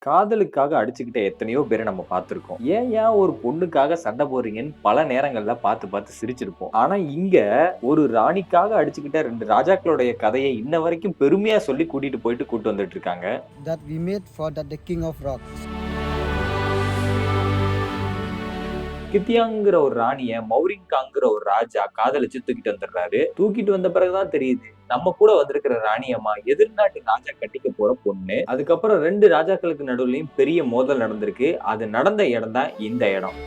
காதலுக்காக அடிச்சுக்கிட்ட எத்தனையோ பேரை நம்ம பார்த்திருக்கோம். ஏன் ஒரு பொண்ணுக்காக சண்டை போடுறீங்கன்னு பல நேரங்கள்ல பார்த்து சிரிச்சிருப்போம். ஆனா இங்க ஒரு ராணிக்காக அடிச்சுக்கிட்ட 2 ராஜாக்களுடைய கதையை இன்ன வரைக்கும் பெருமையா சொல்லி கூட்டு வந்துட்டு இருக்காங்க. That we made for the king of rocks. கித்தியாங்கிற ஒரு ராணிய மௌரிங்காங்கிற ஒரு ராஜா காதலிச்சு தூக்கிட்டு வந்துடுறாரு. தூக்கிட்டு வந்த பிறகுதான் தெரியுது நம்ம கூட வந்திருக்கிற ராணியம்மா எதிர்நாட்டு ராஜா கட்டிக்க போற பொண்ணு. அதுக்கப்புறம் 2 ராஜாக்களுக்கு நடுவுலயும் பெரிய மோதல் நடந்திருக்கு. அது நடந்த இடம் தான் இந்த இடம்.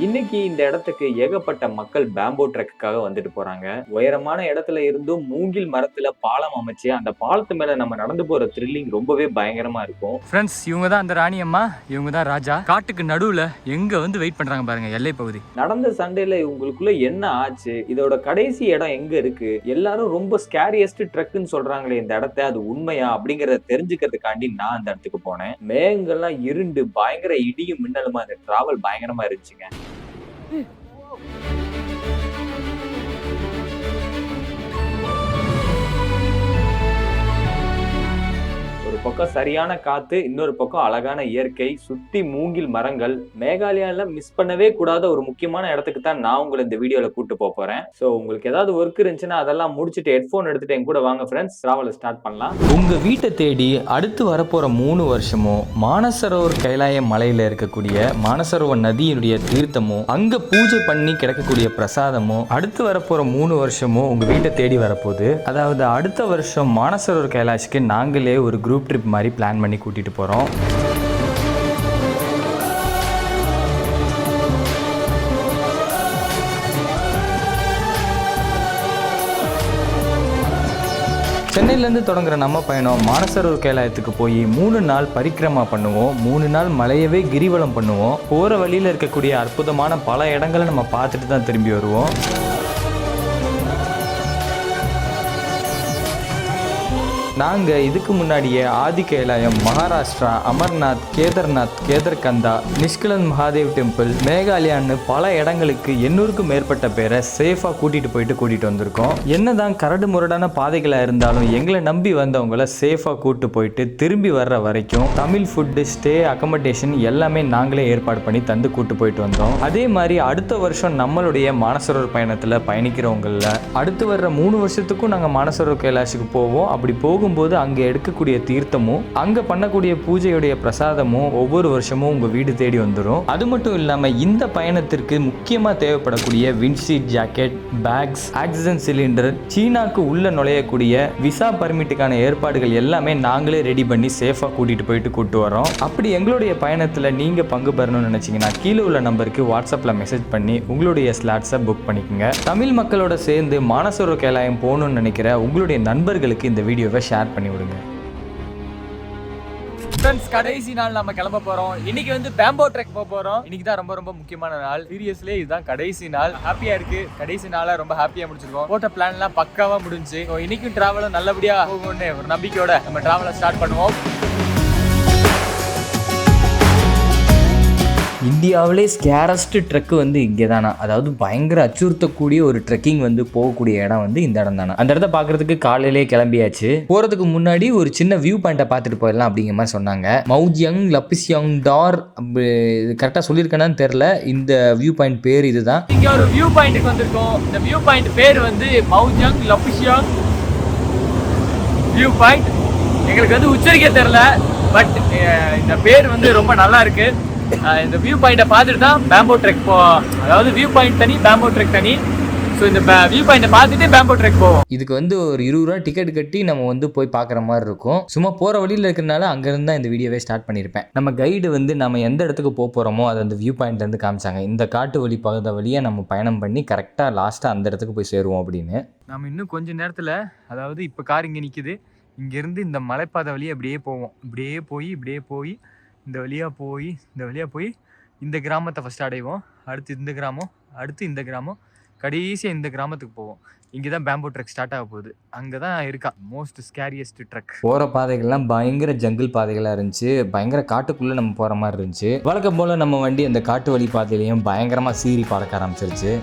இன்னைக்கு இந்த இடத்துக்கு ஏகப்பட்ட மக்கள் பேம்போ ட்ரெக்குக்காக வந்துட்டு போறாங்க. உயரமான இடத்துல இருந்தும் மூங்கில் மரத்துல பாலம் அமைச்சு அந்த பாலத்து மேல நம்ம நடந்து போற த்ரில்லிங் ரொம்பவே பயங்கரமா இருக்கும். ஃப்ரெண்ட்ஸ், இவங்க தான் அந்த ராணி அம்மா, இவங்க தான் ராஜா. காட்டுக்கு நடுவுல எங்க வந்து வெயிட் பண்றாங்க பாருங்க, எல்லை பகுதி. நடந்த சண்டையில இவங்களுக்குள்ள என்ன ஆச்சு, இதோட கடைசி இடம் எங்க இருக்கு, எல்லாரும் ரொம்ப ஸ்கேரியஸ்ட் ட்ரெக்குன்னு சொல்றாங்களே இந்த இடத்த, அது உண்மையா அப்படிங்கறத தெரிஞ்சுக்கிறதுக்காண்டி நான் அந்த இடத்துக்கு போனேன். மேகங்கள்லாம் இருண்டு பயங்கர இடியும் மின்னலுமா இந்த டிராவல் பயங்கரமா இருந்துச்சுங்க. ஒரு பக்கம் சரியான காத்து, இன்னொரு பக்கம் அழகான இயற்கை, சுத்தி மூங்கில் மரங்கள். மேகாலயால மிஸ் பண்ணவே கூடாத ஒரு முக்கியமான இடத்துக்கு தான் நான் உங்களை இந்த வீடியோல கூட்டு போறேன். சோ உங்களுக்கு ஏதாவது ஒர்க் இருந்துச்சுன்னா அதெல்லாம் முடிச்சுட்டு ஹெட்போன் எடுத்துட்டு என் கூட வாங்க ஃப்ரெண்ட்ஸ், டிராவலை ஸ்டார்ட் பண்ணலாம். உங்க வீட்டை தேடி அடுத்து வரப்போற 3 வருஷமும் மானசரோவர் கைலாய மலையில இருக்கக்கூடிய மானசரோவர் நதியினுடைய தீர்த்தமும் அங்க பூஜை பண்ணி கிடக்கக்கூடிய பிரசாதமும் அடுத்து வரப்போற 3 வருஷமும் உங்க வீட்டை தேடி வரப்போகுது. அதாவது அடுத்த வருஷம் மானசரோவர் கைலாஷ்க்கு நாங்களே ஒரு குரூப் ட்ரிப் மாதிரி பிளான் பண்ணி கூட்டிட்டு போறோம். சென்னையிலேருந்து தொடங்குற நம்ம பயணம் மானசரோவர் கைலாயத்துக்கு போய் 3 நாள் பரிக்கிரமா பண்ணுவோம். 3 நாள் மலையவே கிரிவலம் பண்ணுவோம். போகிற வழியில் இருக்கக்கூடிய அற்புதமான பல இடங்களை நம்ம பார்த்துட்டு தான் திரும்பி வருவோம். நாங்கள் இதுக்கு முன்னாடியே ஆதி கைலாயம், மகாராஷ்டிரா, அமர்நாத், கேதார்நாத், கேதர்கந்தா, நிஷ்கலன் மகாதேவ் டெம்பிள், மேகாலயான்னு பல இடங்களுக்கு 800க்கும் மேற்பட்ட பேரை சேஃபாக கூட்டிகிட்டு வந்திருக்கோம். என்னதான் கரடு முரடான பாதைகளாக இருந்தாலும் எங்களை நம்பி வந்தவங்களை சேஃபாக கூட்டு போயிட்டு திரும்பி வர்ற வரைக்கும் தமிழ் ஃபுட்டு, ஸ்டே, அக்கமடேஷன் எல்லாமே நாங்களே ஏற்பாடு பண்ணி தந்து கூட்டு போயிட்டு வந்தோம். அதே மாதிரி அடுத்த வருஷம் நம்மளுடைய மானசரோவர் பயணத்தில் பயணிக்கிறவங்களில் அடுத்து வர்ற 3 வருஷத்துக்கும் நாங்கள் மானசரோவர் கைலாஷுக்கு போவோம். அப்படி போகும்போது அங்கே எடுக்கக்கூடிய தீர்த்தமும் அங்கே பண்ணக்கூடிய பூஜையுடைய பிரசாதமும் ஒவ்வொரு வருஷமும் உங்கள் வீடு தேடி வந்துடும். அது மட்டும் இல்லாமல் இந்த பயணத்திற்கு முக்கியமாக தேவைப்படக்கூடிய விண்ட்ஷீட் ஜாக்கெட், பேக்ஸ், ஆக்சிஜன் சிலிண்டர், சீனாக்கு உள்ள நுழையக்கூடிய விசா பர்மிட்டுக்கான ஏற்பாடுகள் எல்லாமே நாங்களே ரெடி பண்ணி சேஃபாக கூட்டிட்டு வரோம். அப்படி எங்களுடைய பயணத்தில் நீங்கள் பங்கு பெறணும்னு நினச்சிங்கன்னா கீழே உள்ள நம்பருக்கு வாட்ஸ்அப்பில் மெசேஜ் பண்ணி உங்களுடைய ஸ்லாட்ஸை புக் பண்ணிக்கோங்க. தமிழ் மக்களோட சேர்ந்து மானசரோவர் கைலாயம் போகணும்னு நினைக்கிற உங்களுடைய நண்பர்களுக்கு இந்த வீடியோவை ஷேர் பண்ணி விடுங்க. ஃப்ரெண்ட்ஸ், கடைசி நாள் நம்ம கிளம்ப போறோம். இன்னைக்கு வந்து பேம்போ ட்ரெக் போக போறோம். இன்னைக்கு தான் ரொம்ப முக்கியமான நாள். சீரியஸ்லி இதுதான் கடைசி நாள். ஹாப்பியா இருக்கு. கடைசி நாள ரொம்ப ஹாப்பியா முடிச்சிருக்கோம். போட்ட பிளான் எல்லாம் பக்காவா முடிஞ்சு இன்னைக்கும் டிராவலும் நல்லபடியா போகும்னு ஒரு நம்பிக்கையோட நம்ம டிராவலை ஸ்டார்ட் பண்ணுவோம். இந்தியாவிலே ஸ்கேரஸ்ட் ட்ரெக்கு வந்து இங்கே தானா, அதாவது பயங்கர அச்சுறுத்தக்கூடிய ஒரு ட்ரெக்கிங் வந்து போகக்கூடிய இடம் வந்து இந்த இடம் தானே. அந்த இடத்த பார்க்கறதுக்கு காலையிலே கிளம்பியாச்சு. போகிறதுக்கு முன்னாடி ஒரு சின்ன வியூ பாயிண்ட்டை பார்த்துட்டு போயிடலாம் அப்படிங்கிற மாதிரி சொன்னாங்க. மௌஜியங் லப்பிசியங் டார், கரெக்டாக சொல்லியிருக்கேன்னு தெரில. இந்த வியூ பாயிண்ட் பேர் இதுதான். இங்கே ஒரு வியூ பாயிண்ட்டுக்கு வந்திருக்கோம். இந்த வியூ பாயிண்ட் பேர் வந்து மௌஜியங் லப்பிசியங் வியூ பாயிண்ட். எங்களுக்கு வந்து உச்சரிக்க தெரில, பட் இந்த பேர் வந்து ரொம்ப நல்லா இருக்கு. இந்த வியூ பாயிண்ட்டை பார்த்துட்டு தான் பேம்போ ட்ரெக் போவோம். அதாவது வியூ பாயிண்ட் தனி, பேம்போ ட்ரெக் தனி. ஸோ இந்த வியூ பாயிண்ட்டை பார்த்துட்டு பேம்போ ட்ரெக் போவோம். இதுக்கு வந்து ஒரு 20 ரூபா டிக்கெட் கட்டி நம்ம வந்து போய் பார்க்குற மாதிரி இருக்கும். சும்மா போகிற வழியில் இருக்கிறனால அங்கேருந்து தான் இந்த வீடியோவே ஸ்டார்ட் பண்ணியிருப்பேன். நம்ம கைடு வந்து நம்ம எந்த இடத்துக்கு போகிறோமோ அதை அந்த வியூ பாயிண்ட்லேருந்து காமிச்சாங்க. இந்த காட்டு வழி பகுதி வழியாக நம்ம பயணம் பண்ணி கரெக்டாக லாஸ்ட்டாக அந்த இடத்துக்கு போய் சேருவோம் அப்படின்னு. நம்ம இன்னும் கொஞ்சம் நேரத்தில், அதாவது இப்போ கார் இங்கே நிற்கிது, இங்கேருந்து இந்த மலைப்பாதை வழியாக இப்படியே போவோம். இப்படியே போய் இந்த வழியாக போய் இந்த கிராமத்தை ஃபஸ்ட்டு அடைவோம். அடுத்து இந்த கிராமம், அடுத்து இந்த கிராமம், கடைசியாக இந்த கிராமத்துக்கு போவோம். இங்கே தான் பேம்போ ட்ரெக் ஸ்டார்ட் ஆக போகுது. அங்கே தான் இருக்கா மோஸ்ட் ஸ்கேரியஸ்ட் ட்ரெக். போகிற பாதைகள்லாம் பயங்கர ஜங்கிள் பாதைகளாக இருந்துச்சு. பயங்கர காட்டுக்குள்ளே நம்ம போகிற மாதிரி இருந்துச்சு. வழக்கம் போல் நம்ம வண்டி அந்த காட்டு வழி பாதையிலையும் பயங்கரமாக சீறி பறக்க ஆரம்பிச்சிருச்சு.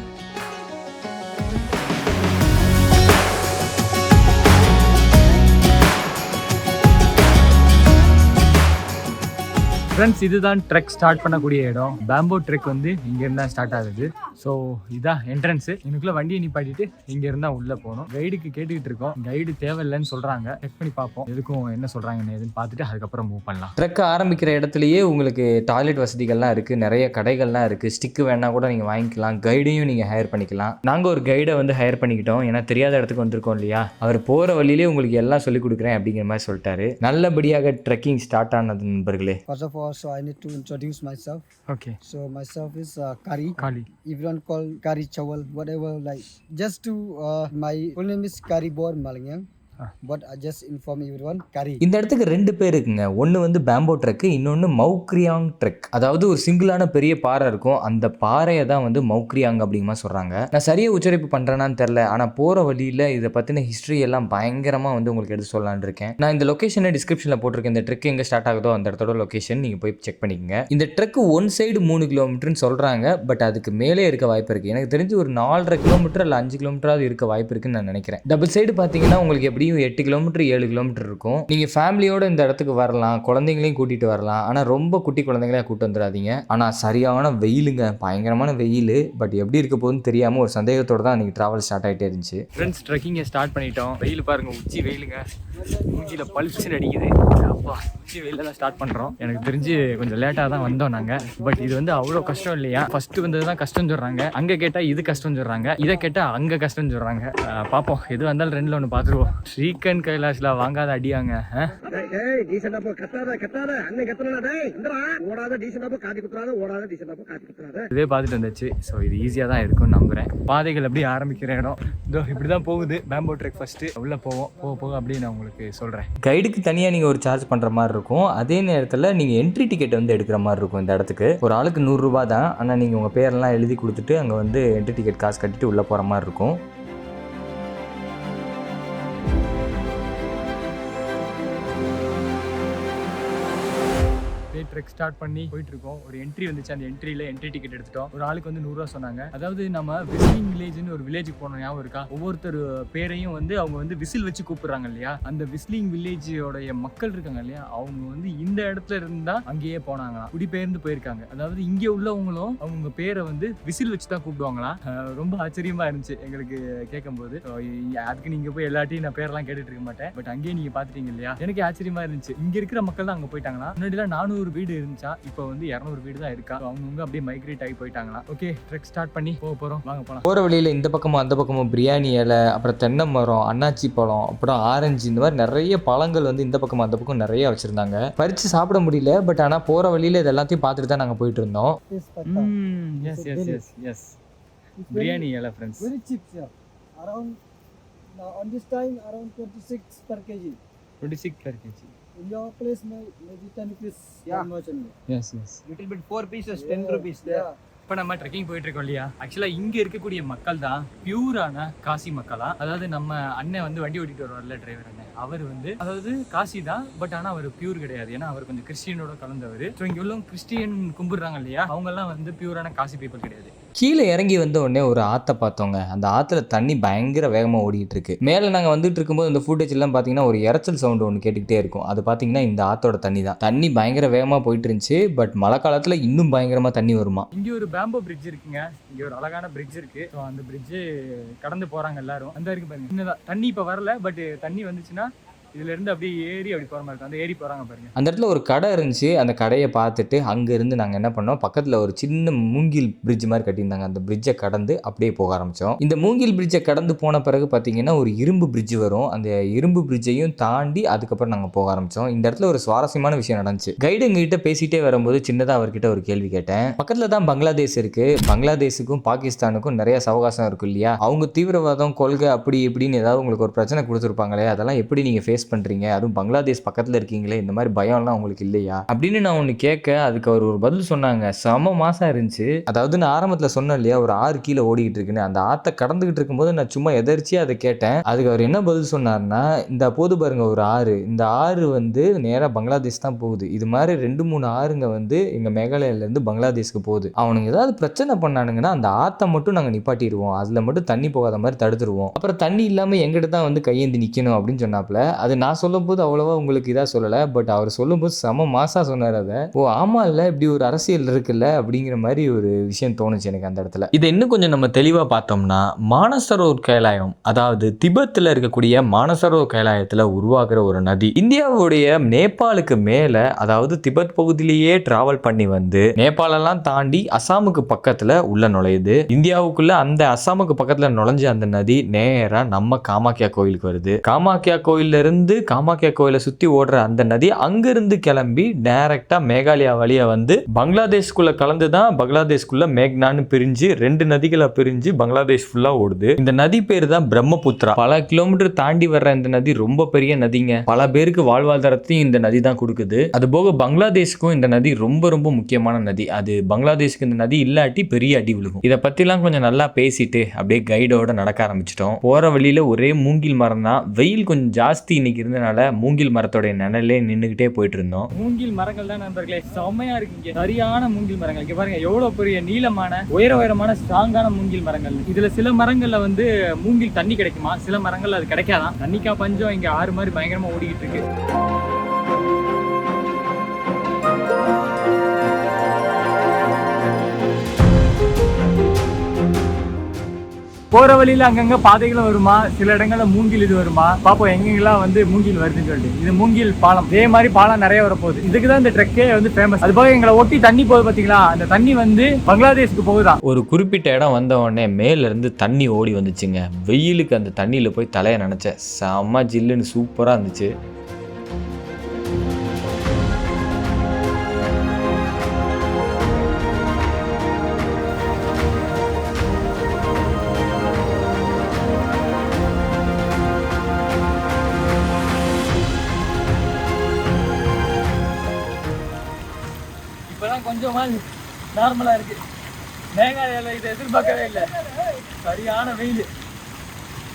ஃப்ரெண்ட்ஸ், இதுதான் ட்ரெக் ஸ்டார்ட் பண்ணக்கூடிய இடம். பேம்போ ட்ரெக் வந்து இங்க இருந்தா ஸ்டார்ட் ஆகுது. ஸோ இதான் என்ட்ரன்ஸ். எனக்குள்ள வண்டியை நிப்பாட்டிட்டு இங்க இருந்தா உள்ள போகணும். கைடுக்கு கேட்டுக்கிட்டு இருக்கோம். கைடு தேவையில்லைன்னு சொல்றாங்க. செக் பண்ணி பார்ப்போம் எதுக்கும் என்ன சொல்றாங்கன்னு எதுன்னு பார்த்துட்டு அதுக்கப்புறம் மூவ் பண்ணலாம். ட்ரெக் ஆரம்பிக்கிற இடத்துலயே உங்களுக்கு டாய்லெட் வசதிகள்லாம் இருக்கு, நிறைய கடைகள்லாம் இருக்கு. ஸ்டிக்கு வேணா கூட நீங்க வாங்கிக்கலாம். கைடையும் நீங்க ஹையர் பண்ணிக்கலாம். நாங்க ஒரு கைடை வந்து ஹையர் பண்ணிக்கிட்டோம். ஏன்னா தெரியாத இடத்துக்கு வந்திருக்கோம் இல்லையா. அவர் போற வழியிலே உங்களுக்கு எல்லாம் சொல்லிக் கொடுக்குறேன் அப்படிங்கிற மாதிரி சொல்லிட்டாரு. நல்லபடியாக ட்ரெக்கிங் ஸ்டார்ட் ஆனது நண்பர்களே. First of all, so I need to introduce myself. Okay. So myself is Kari. காலி. Everyone call Kari Chawal, whatever. Like just to my full name is Kari Bor Malingyang. But I just inform everyone Kari. இந்த இடத்துக்கு 2 பேர் இருக்குங்க. ஒன்று வந்து பேம்போ trek, இன்னொன்று மௌக்ரியாங் trek. அதாவது ஒரு சிங்கிளான பெரிய பாறை இருக்கும். அந்த பாறையை தான் வந்து மௌக்ரியாங் அப்படிங்கமா சொல்றாங்க. நான் சரியா உச்சரிப்பு பண்றேனான்னு தெரியல. ஆனா போற வழியில இதை பத்தின ஹிஸ்டரி எல்லாம் பயங்கரமா வந்து உங்களுக்கு எடுத்து சொல்லலான்னு இருக்கேன். நான் இந்த லொகேஷனை டிஸ்கிரிப்ஷன்ல போட்டிருக்கேன். இந்த ட்ரெக் எங்க ஸ்டார்ட் ஆகுதோ அந்த இடத்தோட லொகேஷன் நீங்க போய் செக் பண்ணிக்கங்க. இந்த ட்ரெக் ஒன் சைடு 3 கிலோமீட்டர்னு சொல்றாங்க. பட் அதுக்கு மேலே இருக்க வாய்ப்பு இருக்கு. எனக்கு தெரிஞ்சு ஒரு 4.5 கிலோமீட்டர் இல்ல 5 கிலோமீட்டராவது இருக்க வாய்ப்பு இருக்குன்னு நான் நினைக்கிறேன். டபுள் சைடு பாத்தீங்கன்னா உங்களுக்கு எப்படியும் 8 கிலோமீட்டர் 7 கிலோமீட்டர் இருக்கும். நீங்க ஃபேமிலியோட இந்த இடத்துக்கு வரலாம், குழந்தைங்களையும் கூட்டிட்டு வரலாம். ஆனா ரொம்ப குட்டி குழந்தைங்களா கூட்டு வந்துடாதீங்க. ஆனா சரியான வெயிலுங்க, பயங்கரமான வெயில். பட் எப்படி இருக்க போகுதுன்னு தெரியாம ஒரு சந்தேகத்தோட தான் நீங்க டிராவல் ஸ்டார்ட் ஆயிட்டே இருந்துச்சு. ஃப்ரெண்ட்ஸ், ட்ரெக்கிங்கை ஸ்டார்ட் பண்ணிட்டோம். வெயில் பாருங்க, உச்சி வெயிலுங்க. மூஞ்சியில் பல்ஸ்ன்னு அடிக்குது. அப்பா, உச்சி வெயிலில் தான் ஸ்டார்ட் பண்ணுறோம். எனக்கு தெரிஞ்சு கொஞ்சம் லேட்டாக தான் வந்தோம் நாங்கள். பட் இது வந்து அவ்வளோ கஷ்டம் இல்லையா. ஃபஸ்ட்டு வந்தது தான் கஷ்டம் சொல்கிறாங்க. அங்கே கேட்டால் இது கஷ்டம் சொல்கிறாங்க, இதை கேட்டால் அங்கே கஷ்டம் சொல்கிறாங்க. பார்ப்போம், எது வந்தாலும் 2ல் 1 பார்த்துருவோம். ஸ்ரீகன் கைலாஷில் வாங்காத அடியாங்க. இதே பார்த்துட்டு வந்துச்சு. ஸோ இது ஈஸியாக தான் இருக்கும்னு நம்புகிறேன். பாதைகள் எப்படி ஆரம்பிக்கிற இடம் இதோ இப்படி தான் போகுது. பேம்போ ட்ரெக் ஃபஸ்ட்டு உள்ளே போவோம். போக போக அப்படியே நான் உங்களுக்கு சொல்கிறேன். கைடுக்கு தனியாக நீங்கள் ஒரு சார்ஜ் பண்ணுற மாதிரி இருக்கும். அதே நேரத்தில் நீங்கள் என்ட்ரி டிக்கெட் வந்து எடுக்கிற மாதிரி இருக்கும். இந்த இடத்துக்கு ஒரு ஆளுக்கு 100 ரூபா தான். ஆனால் நீங்கள் உங்கள் பேரெல்லாம் எழுதி கொடுத்துட்டு அங்கே வந்து என்ட்ரி டிக்கெட் காசு கட்டிட்டு உள்ளே போகிற மாதிரி இருக்கும். ட்ரெக் ஸ்டார்ட் பண்ணி போயிட்டு இருக்கோம். ஒரு என்ட்ரி வந்துச்சு. அந்த என்ட்ரியில என்ட்ரி டிக்கெட் எடுத்துட்டோம். ஒரு ஆளுக்கு வந்து 100 ரூபா சொன்னாங்க. அதாவது நம்ம விசிலிங் வில்லேஜ்னு ஒரு வில்லேஜுக்கு போனோம், ஞாபகம் இருக்கா? ஒவ்வொருத்தர் பேரையும் வந்து அவங்க வந்து விசில் வச்சு கூப்பிடுறாங்க இல்லையா. அந்த விசிலிங் வில்லேஜோடைய மக்கள் இருக்காங்க இல்லையா, அவங்க வந்து இந்த இடத்துல இருந்தா அங்கேயே போனாங்களாம், குடிபெயர்ந்து போயிருக்காங்க. அதாவது இங்கே உள்ளவங்களும் அவங்க பேரை வந்து விசில் வச்சு தான் கூப்பிடுவாங்களாம். ரொம்ப ஆச்சரியமா இருந்துச்சு எங்களுக்கு கேட்கும் போது. அதுக்கு நீங்க போய் எல்லாத்தையும் நான் பேரெல்லாம் கேட்டுட்டு இருக்க மாட்டேன். பட் அங்கேயே நீங்க பாத்துட்டீங்க இல்லையா, எனக்கு ஆச்சரியமா இருந்துச்சு. இங்க இருக்கிற மக்கள் தான் அங்க போயிட்டாங்களா. முன்னாடிலாம் 400 வீடு இருந்துச்சா, இப்போ வந்து 200 வீடு தான் இருக்கா. அவங்க அப்படியே மைக்ரேட் ஆகி போயிட்டாங்களா. ஓகே, ட்ரெக் ஸ்டார்ட் பண்ணி போக போறோம். வாங்க போலாம். போகிற வழியில் இந்த பக்கமும் அந்த பக்கமும் பிரியாணி இலை, அப்புறம் தென்னை மரம், அன்னாச்சி பழம், அப்புறம் ஆரஞ்சு, இந்த மாதிரி நிறைய பழங்கள் வந்து இந்த பக்கம் அந்த பக்கம் நிறைய வச்சிருந்தாங்க. பறிச்சு சாப்பிட முடியல. பட் ஆனால் போகிற வழியில் இது எல்லாத்தையும் பார்த்துட்டு தான் நாங்கள் போயிட்டு இருந்தோம். Yes yes yes yes biryani இலை friends. Very cheap, sir. Around on this time around 26 per kg. 26 per kg. In your place maybe 10 rupees. Yeah. Much only. Yes yes. Little bit 4 pieces, 10 rupees there. Yeah. இப்போ நம்ம trekking போயிட்டு இருக்கோம் இல்லையா. ஆக்சுவலாக இங்கே இருக்கக்கூடிய மக்கள் தான் பியூரான காசி மக்களா. அதாவது நம்ம அண்ணன் வந்து வண்டி ஓட்டிட்டு வருவார்ல, டிரைவர் அண்ணன், அவர் வந்து அதாவது காசி தான். பட் ஆனால் அவர் பியூர் கிடையாது. ஏன்னா அவர் கொஞ்சம் கிறிஸ்டியனோட கலந்தவர். ஸோ இங்கே உள்ள கிறிஸ்டியன் கும்பிடுறாங்க இல்லையா, அவங்கெல்லாம் வந்து பியூரான காசி பீப்புள் கிடையாது. கீழே இறங்கி வந்த உடனே ஒரு ஆற்றை பார்த்தோங்க. அந்த ஆற்றுல தண்ணி பயங்கர வேகமாக ஓடிட்டு இருக்கு. மேலே நாங்கள் வந்துட்டு இருக்கும்போது அந்த ஃபுட்டேஜ் எல்லாம் பார்த்தீங்கன்னா ஒரு இறைச்சல் சவுண்டு ஒன்று கேட்டுக்கிட்டே இருக்கும். அது பார்த்தீங்கன்னா இந்த ஆற்றோட தண்ணி தான். தண்ணி பயங்கர வேகமாக போயிட்டு இருந்துச்சு. பட் மழை காலத்தில் இன்னும் பயங்கரமாக தண்ணி வருமா. இங்கே ஒரு பேம்போ பிரிட்ஜ் இருக்குங்க. இங்கே ஒரு அழகான பிரிட்ஜ் இருக்கு. ஸோ அந்த பிரிட்ஜ் கடந்து போறாங்க எல்லாரும். அந்த இருக்கு பாருங்க, சின்னதான் தண்ணி இப்போ வரல. பட் தண்ணி வந்துச்சுன்னா இதுல இருந்து அப்படியே ஏறி அப்படி போற மாதிரி இருக்கும். அந்த ஏறி போறாங்க பாருங்க. அந்த இடத்துல ஒரு கடை இருந்துச்சு. அந்த கடையை பார்த்துட்டு அங்கேருந்து நாங்கள் என்ன பண்ணோம், பக்கத்தில் ஒரு சின்ன மூங்கில் பிரிட்ஜ் மாதிரி கட்டியிருந்தாங்க. அந்த பிரிட்ஜை கடந்து அப்படியே போக ஆரம்பித்தோம். இந்த மூங்கில் பிரிட்ஜை கடந்து போன பிறகு பார்த்தீங்கன்னா ஒரு இரும்பு பிரிட்ஜ் வரும். அந்த இரும்பு பிரிட்ஜையும் தாண்டி அதுக்கப்புறம் நாங்கள் போக ஆரம்பித்தோம். இந்த இடத்துல ஒரு சுவாரஸ்யமான விஷயம் நடந்துச்சு. கைடு எங்ககிட்ட பேசிகிட்டே வரும்போது சின்னதாக அவர்கிட்ட ஒரு கேள்வி கேட்டேன். பக்கத்தில் தான் பங்களாதேஷ் இருக்குது. பங்களாதேஷுக்கும் பாகிஸ்தானுக்கும் நிறைய சவகாசம் இருக்கும் இல்லையா. அவங்க தீவிரவாதம் கொள்கை அப்படி இப்படின்னு ஏதாவது உங்களுக்கு ஒரு பிரச்சனை கொடுத்துருப்பாங்களே, அதெல்லாம் எப்படி நீங்கள் ஃபேஸ் பண்றீங்க? அதுவும் பங்களாதேஷ் பக்கத்துல இருக்கீங்களே, இந்த மாதிரி பயம்லாம் உங்களுக்கு இல்லையா அப்படின்னு நான் ஒன்று கேட்க, அதுக்கு அவர் ஒரு பதில் சொன்னாங்க. செம மாசா இருந்துச்சு. அதாவது நான் ஆரம்பத்தில் சொன்னேன் இல்லையா, ஒரு ஆறு கீழே ஓடிக்கிட்டு இருக்குன்னு. அந்த ஆற்றை கடந்துகிட்டு இருக்கும்போது நான் சும்மா எதர்ச்சியா அதை கேட்டேன். அதுக்கு அவர் என்ன பதில் சொன்னார்னா, இந்த போது பாருங்க ஒரு ஆறு, இந்த ஆறு வந்து நேராக பங்களாதேஷ் தான் போகுது. இது மாதிரி 2-3 ஆறுங்க வந்து எங்க மேகாலயிலேருந்து பங்களாதேஷ்க்கு போகுது. அவனுங்க ஏதாவது பிரச்சனை பண்ணானுங்கன்னா அந்த ஆற்றை மட்டும் நாங்கள் நிப்பாட்டிடுவோம், அதுல மட்டும் தண்ணி போகாத மாதிரி தடுத்துருவோம். அப்புறம் தண்ணி இல்லாமல் எங்கிட்ட தான் வந்து கையேந்தி நிற்கணும் அப்படின்னு சொன்னாப்புல. அது அது நான் சொல்லும்போது அவ்வளோவா உங்களுக்கு இதாக சொல்லலை, பட் அவர் சொல்லும்போது செம மாசாக சொன்னார் அதை. ஓ ஆமாம் இல்லை, இப்படி ஒரு அரசியல் இருக்குல்ல அப்படிங்கிற மாதிரி ஒரு விஷயம் தோணுச்சு எனக்கு அந்த இடத்துல. இதை இன்னும் கொஞ்சம் நம்ம தெளிவாக பார்த்தோம்னா, மானசரோவர் கைலாயம், அதாவது திபெத்தில் இருக்கக்கூடிய மானசரோவர் கைலாயத்தில் உருவாகிற ஒரு நதி இந்தியாவுடைய நேபாளுக்கு மேலே, அதாவது திபெத் பகுதியிலேயே டிராவல் பண்ணி வந்து நேபாளெல்லாம் தாண்டி அசாமுக்கு பக்கத்தில் உள்ள நுழையுது. இந்தியாவுக்குள்ள அந்த அசாமுக்கு பக்கத்தில் நுழைஞ்ச அந்த நதி நேராக நம்ம காமாக்கியா கோயிலுக்கு வருது. காமாக்கியா கோயில்ல இருந்து காமாக்கியா கோயிலை சுற்றி ஓடுற அந்த நதி அங்கிருந்து கிளம்பி டைரக்டா மேகாலயா வழியா வந்து பங்களாதேஷ்குள்ள கலந்து தான் பங்களாதேஷ்குள்ள மேக்னான்னு பிரிஞ்சு 2 நதிகளை பிரிஞ்சு பங்களாதேஷ் ஃபுல்லா ஓடுது. இந்த நதி பேர் தான் பிரம்மபுத்திரா. பல கிலோமீட்டர் தாண்டி வர்ற இந்த நதி ரொம்ப பெரிய நதிங்க. பல பேருக்கு வாழ்வாதாரத்தையும் இந்த நதி தான் கொடுக்குது. அது போக பங்களாதேஷ்க்கும் இந்த நதி ரொம்ப ரொம்ப முக்கியமான நதி. அது பங்களாதேஷ்க்கு இந்த நதி இல்லாட்டி பெரிய அடி விழுகும். இதை பத்திலாம் கொஞ்சம் நல்லா பேசிட்டு அப்படியே கைடோட நடக்க ஆரம்பிச்சிட்டோம். போற வழியில ஒரே மூங்கில் மரம் தான். வெயில் கொஞ்சம் ஜாஸ்தி இன்னைக்கு இருந்தனால மூங்கில் மரத்தோடைய நிழலே நின்றுகிட்டே போயிட்டு இருந்தோம். மூங்கில் மரங்கள் தான் நண்பர்களே, செம்மையா இருக்கு இங்க. சரியான மூங்கில் மரங்கள் இங்க பாருங்க, எவ்வளவு பெரிய நீளமான உயரமான ஸ்ட்ராங்கான மூங்கில் மரங்கள். இதுல சில மரங்கள்ல வந்து மூங்கில் தண்ணி கிடைக்குமா, சில மரங்கள்ல அது கிடைக்காதான். தண்ணிக்கா பஞ்சம் இங்க ஆறு மாதிரி பயங்கரமா ஓடிக்கிட்டு இருக்கு. போற வழியில அங்கங்க பாதைகளும் வருமா, சில இடங்கள்ல மூங்கில் இது வருமா, பாப்போம் எங்கெங்கெல்லாம் வந்து மூங்கில் வருதுன்னு சொல்லிட்டு. இது மூங்கில் பாலம். இதே மாதிரி பாலம் நிறைய வரப்போகுது. இதுக்குதான் இந்த ட்ரெக்கே வந்து ஃபேமஸ். அது போக எங்களை ஒட்டி தண்ணி போகுது பாத்தீங்களா, அந்த தண்ணி வந்து பங்களாதேஷ்க்கு போகுதான். ஒரு குறிப்பிட்ட இடம் வந்த உடனே மேல இருந்து தண்ணி ஓடி வந்துச்சுங்க. வெயிலுக்கு அந்த தண்ணியில போய் தலையை நினைச்சேன். செம்ம ஜில்லுன்னு சூப்பரா இருந்துச்சு. கொஞ்சமா நார்மலா இருக்கு. மேகாலயால இதை எதிர்பார்க்கவே இல்லை. சரியான வெயில்.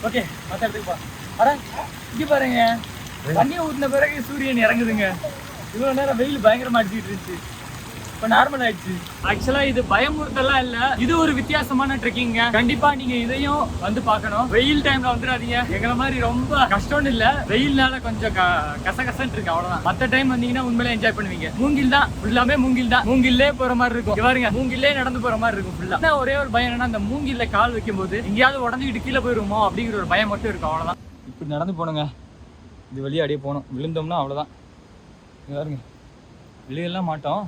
ஓகே, மற்ற இடத்துக்கு போ. அட இங்க பாருங்க, தண்ணி ஊற்றின பிறகு சூரியன் இறங்குதுங்க. இவ்வளவு நேரம் வெயில் பயங்கரமா அடிச்சுட்டு இருந்துச்சு, இப்ப நார்மல் ஆயிடுச்சு. ஆக்சுவலா இது பயமுறுத்தலாம் இல்ல, இது ஒரு வித்தியாசமான ட்ரெக்கிங்க. கண்டிப்பா நீங்க இதையும் வந்து பார்க்கணும். வெயில் டைம்ல வந்துடாதீங்க. எங்களை மாதிரி ரொம்ப கஷ்டம்னு இல்ல, வெயில்னால கொஞ்சம் கசகசன்னு இருக்கு, அவ்வளவுதான். மத்த டைம் வந்தீங்கன்னா உண்மையிலே என்ஜாய் பண்ணுவீங்க. மூங்கில் தான், ஃபுல்லாமே மூங்கில் தான். மூங்கிலே போற மாதிரி இருக்கும். பாருங்க, மூங்கிலே நடந்து போற மாதிரி இருக்கும் ஃபுல்லா. ஒரே ஒரு பயம் என்னன்னா, அந்த மூங்கில்ல கால் வைக்கும் போது எங்கேயாவது உடஞ்சிக்கிட்டு கீழே போயிருமோ அப்படிங்கிற ஒரு பயம் மட்டும் இருக்கும், அவ்வளவுதான். இப்படி நடந்து போனுங்க. இது வழியா அப்படியே போகணும். விழுந்தோம்னா அவ்வளவுதான். பாருங்க, விழுகெல்லாம் மாட்டோம்.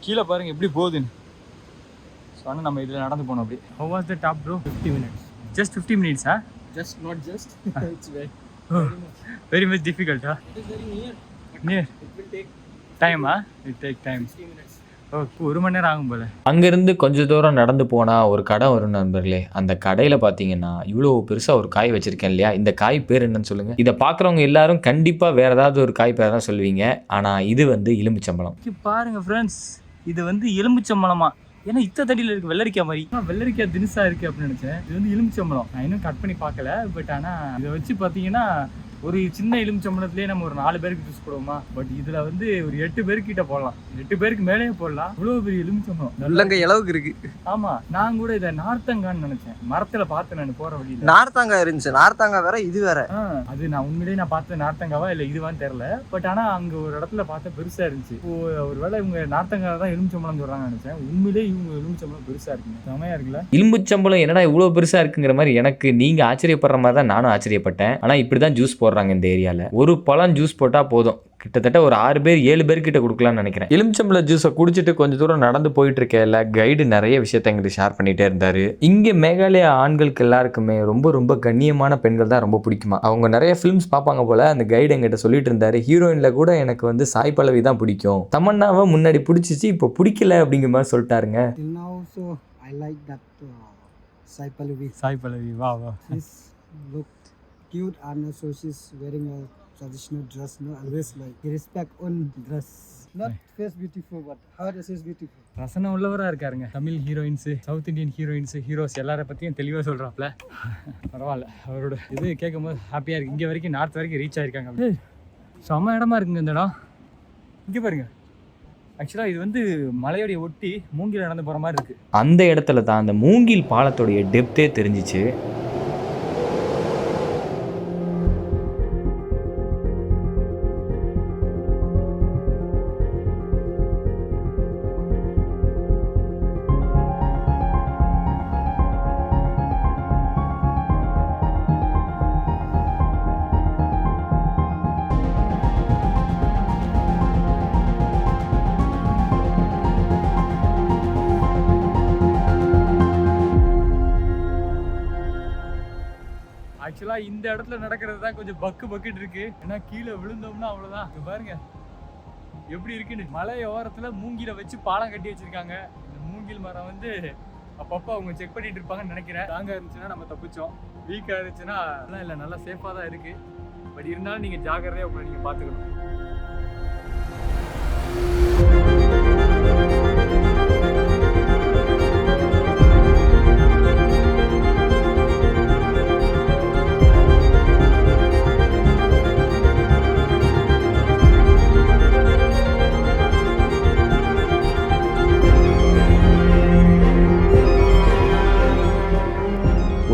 கீழே பாருங்க எப்படி போகுதுன்னு. ஸோ ஆனால் நம்ம இதில் நடந்து போனோம் அப்படி. How was the top bro? 50 minutes. Just 50 minutes, huh? Just not just. It's Very much difficult, huh? It is very near. Near. It will take Time, huh? It take time. 60 minutes. ஒரு மணி நேரம் ஆகும் போல. அங்கேருந்து கொஞ்சம் தூரம் நடந்து போனால் ஒரு கடை வரும் நண்பர்களே. அந்த கடையில் பார்த்தீங்கன்னா இவ்வளோ பெருசாக ஒரு காய் வச்சுருக்கேன் இல்லையா, இந்த காய் பேர் என்னன்னு சொல்லுங்கள். இதை பார்க்குறவங்க எல்லாரும் கண்டிப்பாக வேறு ஏதாவது ஒரு காய் பேர் தான் சொல்லுவீங்க. ஆனால் இது வந்து எலுமிச்சம்பழம். பாருங்க ஃப்ரெண்ட்ஸ், இது வந்து எலுமிச்சம்பழமா? ஏன்னா இத்த தடியில் இருக்கு வெள்ளரிக்காய் மாதிரி. வெள்ளரிக்காய் தினுசா இருக்கு அப்படின்னு நினைச்சேன். இது வந்து எலுமிச்சம்பழம். நான் இன்னும் கட் பண்ணி பார்க்கல. பட் ஆனால் இதை வச்சு பார்த்தீங்கன்னா ஒரு சின்ன எலுமிச்சம்பழத்துலேயே நம்ம ஒரு 4 பேருக்கு ஜூஸ் போடுவோமா. பட் இதில் வந்து ஒரு 8 பேருக்கிட்ட போடலாம். 8 பேருக்கு மேலேயே போடலாம். இவ்வளோ பெரிய எலுமிச்சம்பழம் உள்ளங்க அளவுக்கு இருக்கு. ஆமா, நான் கூட இதை நார்த்தங்கான்னு நினைச்சேன். மரத்துல பார்த்தேன் நான் போற வழியில. நார்த்தங்காய் இருந்துச்சு. நார்த்தங்காய் வேற, இது வேற. அது நான் உண்மையிலேயே நான் பார்த்தேன் நார்த்தங்காவா இல்லை இதுவான்னு தெரியல. பட் ஆனா அங்க ஒரு இடத்துல பார்த்தா பெருசா இருந்துச்சு. ஒருவேளை இவங்க நார்த்தங்காய் தான் எலுமிச்சம்பழம் சொல்றாங்க நினைச்சேன். உண்மையிலேயே இவங்க எலுமிச்சம்பழம் பெருசா இருக்குங்க. செமையா இருக்குல்ல. எலுமிச்சம்பழம் என்னடா இவ்வளோ பெருசா இருக்குங்கிற மாதிரி எனக்கு நீங்க ஆச்சரியப்படுற மாதிரி தான் நானும் ஆச்சரியப்பட்டேன். ஆனா இப்படிதான் ஜூஸ் போடுறாங்க இந்த ஏரியால. ஒரு பழம் ஜூஸ் போட்டா போதும், கிட்டத்தட்ட ஒரு 6 பேர் 7 பேர் கிட்ட கொடுக்கலாம்னு நினைக்கிறேன். எலுமிச்சம்பழ ஜூஸை குடிச்சிட்டு கொஞ்சம் தூரம் நடந்து போயிட்டு இருக்கேன்ல, கைடு நிறைய விஷயத்த எங்களுக்கு ஷேர் பண்ணிட்டே இருந்தாரு. இங்கே மேகாலயா ஆண்களுக்கு எல்லாருக்குமே ரொம்ப ரொம்ப கண்ணியமான பெண்கள் தான் ரொம்ப பிடிக்குமா. அவங்க நிறைய ஃபிலிம்ஸ் பார்ப்பாங்க போல. அந்த கைடு எங்கிட்ட சொல்லிட்டு இருந்தாரு, ஹீரோயின்ல கூட எனக்கு வந்து சாய் பல்லவி தான் பிடிக்கும், தமன்னாவை முன்னாடி பிடிச்சிச்சு இப்போ பிடிக்கல அப்படிங்கிற மாதிரி சொல்லிட்டாருங்க. I like that Sai Pallavi. Sai Pallavi, வா வா. She's look cute and also she's wearing a traditional dress. No, always like respect on dress. Not face beautiful, but heart is beautiful. ரசனை உள்ளவரா இருக்காருங்க. Tamil heroines, south Indian heroines, heroes எல்லாரை பத்தியும் தெளிவா சொல்றாப்ல. பரவாயில்ல, அவரோட இது கேட்கும் போது ஹாப்பியா இருக்கு. இங்க வரைக்கும் நார்த் வரைக்கும் ரீச் ஆயிருக்காங்க. செம்ம இடமா இருக்குங்க இந்த இடம். இங்க பாருங்க, ஆக்சுவலாக இது வந்து மலையோடைய ஒட்டி மூங்கில் நடந்து போகிற மாதிரி இருக்குது. அந்த இடத்துல தான் அந்த மூங்கில் பாலத்தோடைய டெப்த்தே தெரிஞ்சிச்சு. ஆக்சுவலா இந்த இடத்துல நடக்கிறது தான் கொஞ்சம் பக்குன்னு இருக்கு. ஏன்னா கீழே விழுந்தோம்னா அவ்வளவுதான். இங்க பாருங்க எப்படி இருக்குன்னு. மலை ஓரத்துல மூங்கில வச்சு பாலம் கட்டி வச்சிருக்காங்க. இந்த மூங்கில் மரம் வந்து அப்பப்போ அவங்க செக் பண்ணிட்டு இருப்பாங்கன்னு நினைக்கிறேன். ஸ்ட்ராங்கா இருந்துச்சுன்னா நம்ம தப்பிச்சோம், வீக்கா இருந்துச்சுன்னா அதெல்லாம் இல்லை, நல்லா சேஃபா தான் இருக்கு. பட் இருந்தாலும் நீங்க ஜாக்கிரதையா உங்களை நீங்க பாத்துக்கணும்.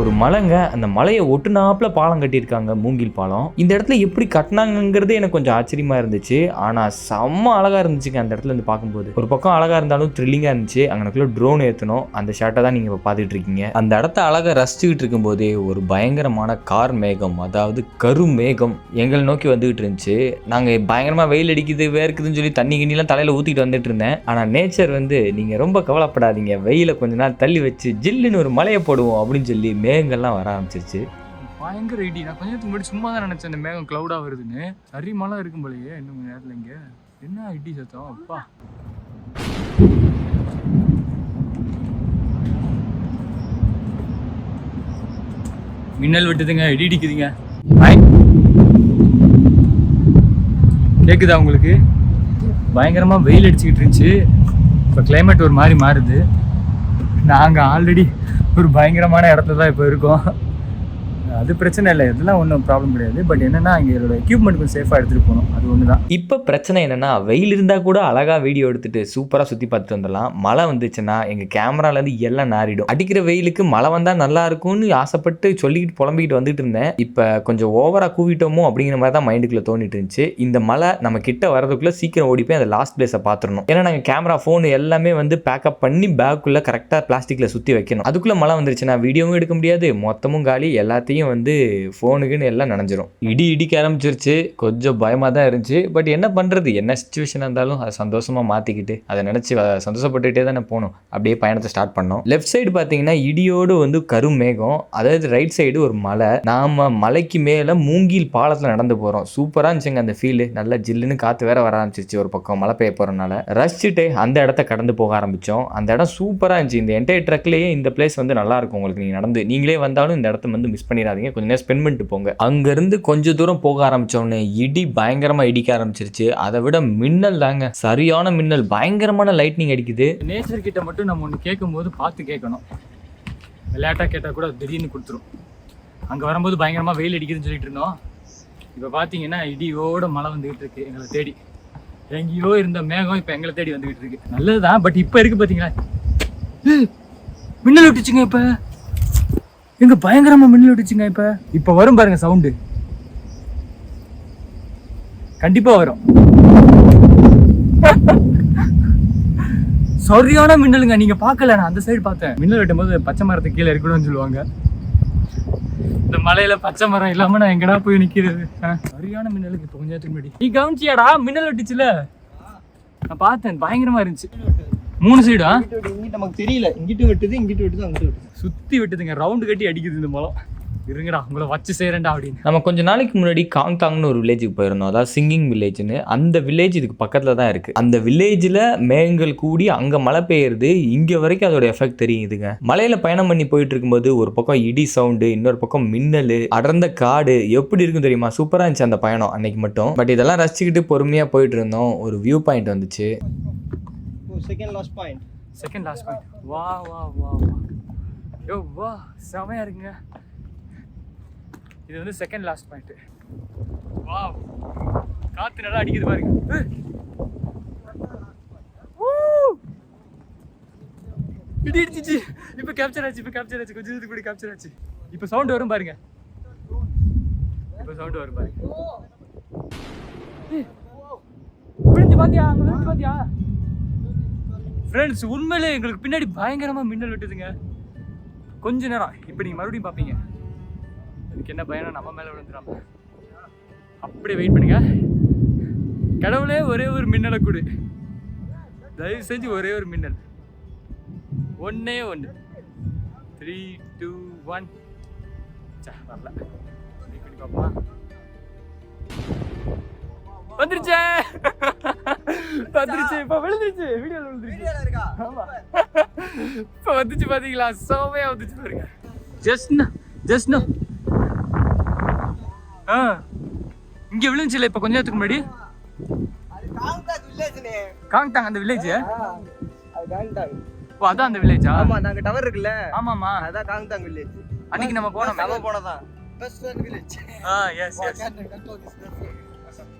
ஒரு மலைங்க, அந்த மலையை ஒட்டுனாப்புல பாலம் கட்டியிருக்காங்க, மூங்கில் பாலம். இந்த இடத்துல எப்படி கட்டினாங்கிறது எனக்கு கொஞ்சம் ஆச்சரியமா இருந்துச்சு. ஆனா செம்ம அழகா இருந்துச்சுங்க அந்த இடத்துல இருந்து பார்க்கும்போது. ஒரு பக்கம் அழகா இருந்தாலும் த்ரில்லிங்கா இருந்துச்சு. அங்கனக்குள்ள ட்ரோன் ஏற்றணும், அந்த ஷாட்டை தான் நீங்க இப்போ பார்த்துட்டு இருக்கீங்க. அந்த இடத்த அழகா ரசிச்சுக்கிட்டு இருக்கும் போதே ஒரு பயங்கரமான கார் மேகம், அதாவது கரு மேகம் எங்களை நோக்கி வந்துகிட்டு இருந்துச்சு. நாங்க பயங்கரமா வெயில் அடிக்குது வேர்க்குதுன்னு சொல்லி தண்ணி கிண்ணிலாம் தலையில ஊத்திட்டு வந்துட்டு இருந்தேன். ஆனா நேச்சர் வந்து நீங்க ரொம்ப கவலைப்படாதீங்க, வெயில கொஞ்ச நாள் தள்ளி வச்சு ஜில்லுன்னு ஒரு மலையை போடுவோம் அப்படின்னு சொல்லி மேகங்கள்லாம் வர ஆரம்பிச்சிருச்சு. பயங்கர இடி. நான் கொஞ்சம் நேரத்துக்கு முன்னாடி சும்மா தான் நினைச்சேன் இந்த மேகம் கிளவுடா வருதுன்னு. சரி மழை இருக்கும் போலயே இன்னும் நேரத்துல. இங்க என்ன இடி சத்தம் அப்பா. மின்னல் வெட்டுதுங்க, இடி இடிக்குதுங்க. கேக்குதா உங்களுக்கு? பயங்கரமா வெயில் அடிச்சுக்கிட்டு இருந்துச்சு. இப்போ கிளைமேட் ஒரு மாதிரி மாறுது. நாங்கள் ஆல்ரெடி ஒரு பயங்கரமான இடத்துல தான் இப்போ இருக்கோம். அது பிரச்சனை இல்லை, இதெல்லாம் ஒன்றும் ப்ராப்ளம் கிடையாது. பட் என்னன்னா இங்கே என்னோட எக்யூப்மெண்ட் கொஞ்சம் சேஃபாக எடுத்துகிட்டு போகணும், அது ஒன்று தான். இப்போ பிரச்சனை என்னன்னா, வெயில் இருந்தால் கூட அழகாக வீடியோ எடுத்துட்டு சூப்பராக சுற்றி பார்த்துட்டு வந்துடலாம். மழை வந்துச்சுன்னா எங்கள் கேமராலேருந்து எல்லாம் நாரிடும். அடிக்கிற வெயிலுக்கு மழை வந்தால் நல்லா இருக்கும்னு ஆசைப்பட்டு சொல்லிக்கிட்டு புலம்பிக்கிட்டு வந்துட்டு இருந்தேன். இப்போ கொஞ்சம் ஓவராக கூவிட்டோமோ அப்படிங்கிற மாதிரி தான் மைண்டுக்குள்ளே தோண்டிட்டு இருந்துச்சு. இந்த மழை நம்ம கிட்ட வரதுக்குள்ளே சீக்கிரம் ஓடி போய் அந்த லாஸ்ட் பிளேஸை பார்த்துடணும். ஏன்னா நாங்கள் கேமரா ஃபோன் எல்லாமே வந்து பேக்கப் பண்ணி பேக்குள்ளே கரெக்டாக பிளாஸ்டிக்கில் சுற்றி வைக்கணும். அதுக்குள்ளே மழை வந்துருச்சுன்னா வீடியோவும் எடுக்க முடியாது, மொத்தமும் காலி, எல்லாத்தையும் வந்து ஃபோனுக்குன்னு எல்லாம் நனைஞ்சிரும். இடிக்க ஆரம்பிச்சிருச்சு. கொஞ்சம் பயமாக தான் இருந்துச்சு. பட் என்ன பண்ணுறது, என்ன சுச்சுவேஷனாக இருந்தாலும் அதை சந்தோஷமாக மாற்றிக்கிட்டு அதை நினச்சி சந்தோஷப்பட்டுகிட்டே தானே போகணும். அப்படியே பயணத்தை ஸ்டார்ட் பண்ணோம். லெஃப்ட் சைடு பார்த்தீங்கன்னா இடியோடு வந்து கரும் மேகம், அதாவது ரைட் சைடு ஒரு மலை. நாம் மலைக்கு மேலே மூங்கில் பாலத்தில் நடந்து போகிறோம். சூப்பராக இருந்துச்சுங்க அந்த ஃபீலு. நல்லா ஜில்லுன்னு காற்று வேற வர ஆரம்பிச்சிருச்சு ஒரு பக்கம் மழை பெய்ய போகிறனால. ரசிச்சுட்டு அந்த இடத்த கடந்து போக ஆரம்பித்தோம். அந்த இடம் சூப்பராக இருந்துச்சு. இந்த என்டையர் ட்ரக்லேயே இந்த பிளேஸ் வந்து நல்லா இருக்கும். உங்களுக்கு நீங்கள் நடந்து நீங்களே வந்தாலும் இந்த இடத்த வந்து மிஸ் பண்ணிடாதீங்க, கொஞ்சம் நேரம் ஸ்பெண்ட் பண்ணிட்டு போங்க. அங்கேருந்து கொஞ்சம் தூரம் போக ஆரம்பித்தோடனே இடி பயங்கரமாக இடிக்க ஆரம்பிச்சிருச்சு. அதை விட மின்னல் தாங்க, சரியான மின்னல், பயங்கரமான லைட்னிங் அடிக்குது. நேச்சர் கிட்ட மட்டும் நம்ம ஒன்று கேட்கும் போது பார்த்து கேட்கணும். விளையாட்டாக கேட்டால் கூட திடீர்னு கொடுத்துரும். அங்கே வரும்போது பயங்கரமாக வெயில் அடிக்குதுன்னு சொல்லிட்டு இருந்தோம். இப்போ பார்த்தீங்கன்னா இடியோட மழை வந்துகிட்டு இருக்கு எங்களை தேடி. எங்கேயோ இருந்த மேகம் இப்போ எங்களை தேடி வந்துகிட்டு இருக்கு. நல்லதுதான். பட் இப்போ இருக்கு பார்த்தீங்களா, மின்னல் விட்டுச்சுங்க. இப்போ எங்க பயங்கரமா மின்னல் விட்டுச்சுங்க. இப்போ வரும் பாருங்க சவுண்டு, கண்டிப்பா வரும். சரியான மின்னலுங்க. நீங்க பார்க்கல, நான் அந்த சைடு பார்த்தேன். மின்னல் வெட்டும் போது பச்சை மரத்துக்கு கீழே இருக்கணும்னு சொல்லுவாங்க. இந்த மலையில பச்சை மரம் இல்லாம நான் எங்கடா போய் நிக்கிறது. சரியான மின்னலுக்கு இப்போ கொஞ்சம் நேரத்துக்கு முன்னாடி. நீ கவனிச்சியாடா மின்னல் வெட்டுச்சுல? நான் பார்த்தேன், பயங்கரமா இருந்துச்சு. 3 சைடா இங்கிட்ட நமக்கு தெரியல, இங்கிட்டு வெட்டுது, இங்கிட்டு வெட்டுது, அங்கிட்டு வெட்டுது, சுத்தி வெட்டுதுங்க. ரவுண்டு கட்டி அடிக்குது இந்த மலம். இருங்கடா உங்களை வச்சு செய்யறேன்டா அப்படின்னு. நம்ம கொஞ்ச நாளைக்கு முன்னாடி காங்தாங்னு ஒரு வில்லேஜுக்கு போயிருந்தோம், அதாவது சிங்கிங் வில்லேஜ்னு. அந்த வில்லேஜ் இதுக்கு பக்கத்தில் தான் இருக்குது. அந்த வில்லேஜில் மேகங்கள் கூடி அங்கே மழை பெய்யுறது இங்கே வரைக்கும் அதோட எஃபெக்ட் தெரியுதுங்க. மலையில் பயணம் பண்ணி போயிட்டு இருக்கும்போது ஒரு பக்கம் இடி சவுண்டு, இன்னொரு பக்கம் மின்னல், அடர்ந்த காடு, எப்படி இருக்கும் தெரியுமா? சூப்பராக இருந்துச்சு அந்த பயணம் அன்னைக்கு மட்டும். பட் இதெல்லாம் ரசிச்சுக்கிட்டு பொறுமையாக போயிட்டு இருந்தோம். ஒரு வியூ பாயிண்ட் வந்துச்சு. Second last point. Second last point. வா வா வா யோ வா, செமையா இருக்குங்க. இது வந்து செகண்ட் லாஸ்ட் பாயிண்ட். வா, காத்து நல்லா அடிக்குது பாருங்க. இடி இடிச்சிச்சு. இப்போ கேப்சர் ஆச்சு, கொஞ்சம் இதுக்கு கூட கேப்சர் ஆச்சு. இப்போ சவுண்ட் வரும் பாருங்க. இப்போ சவுண்ட் வரும் பாருங்க. விழுந்து பாத்தியா? அங்க விழுந்து பாத்தியா? ஃப்ரெண்ட்ஸ், உண்மையிலே எங்களுக்கு பின்னாடி பயங்கரமா மின்னல் விட்டுதுங்க. கொஞ்ச நேரம் இப்போ நீங்க மறுபடியும் பார்ப்பீங்க. எனக்கு என்ன பயணம், நம்ம மேலே விழுந்துடாம. அப்படியே வெயிட் பண்ணுங்க. கடவுளே ஒரே ஒரு மின்னலை கொடு, தயவு செஞ்சு ஒரே ஒரு மின்னல், ஒன்னே ஒன்று. 3, 2, 1. வரல. ட்ரை பண்ணி பார்ப்போமா? வந்துருச்சே வந்துருச்சு. இப்போ விழுந்துருச்சு. வீடியோல விழுந்துருச்சு. ஆமா இப்போ வந்துச்சு பாத்தீங்களா? சோமையா வந்துச்சு பாருங்க. ஜஸ்ட் இங்க விழுந்துச்சுல இப்போ கொஞ்ச நேரத்துக்கு முன்னாடி. காங்டாங் அந்த வில்லேஜ். ஓ அதான் அந்த வில்லேஜா? ஆமா, நாங்க டவர் இருக்குல்ல, ஆமாமா அதான் காங்தாங் வில்லேஜ். அன்னைக்கு நம்ம போனோம். நம்ம போனதான் Best friend village. Yes I yes can't control this best friend.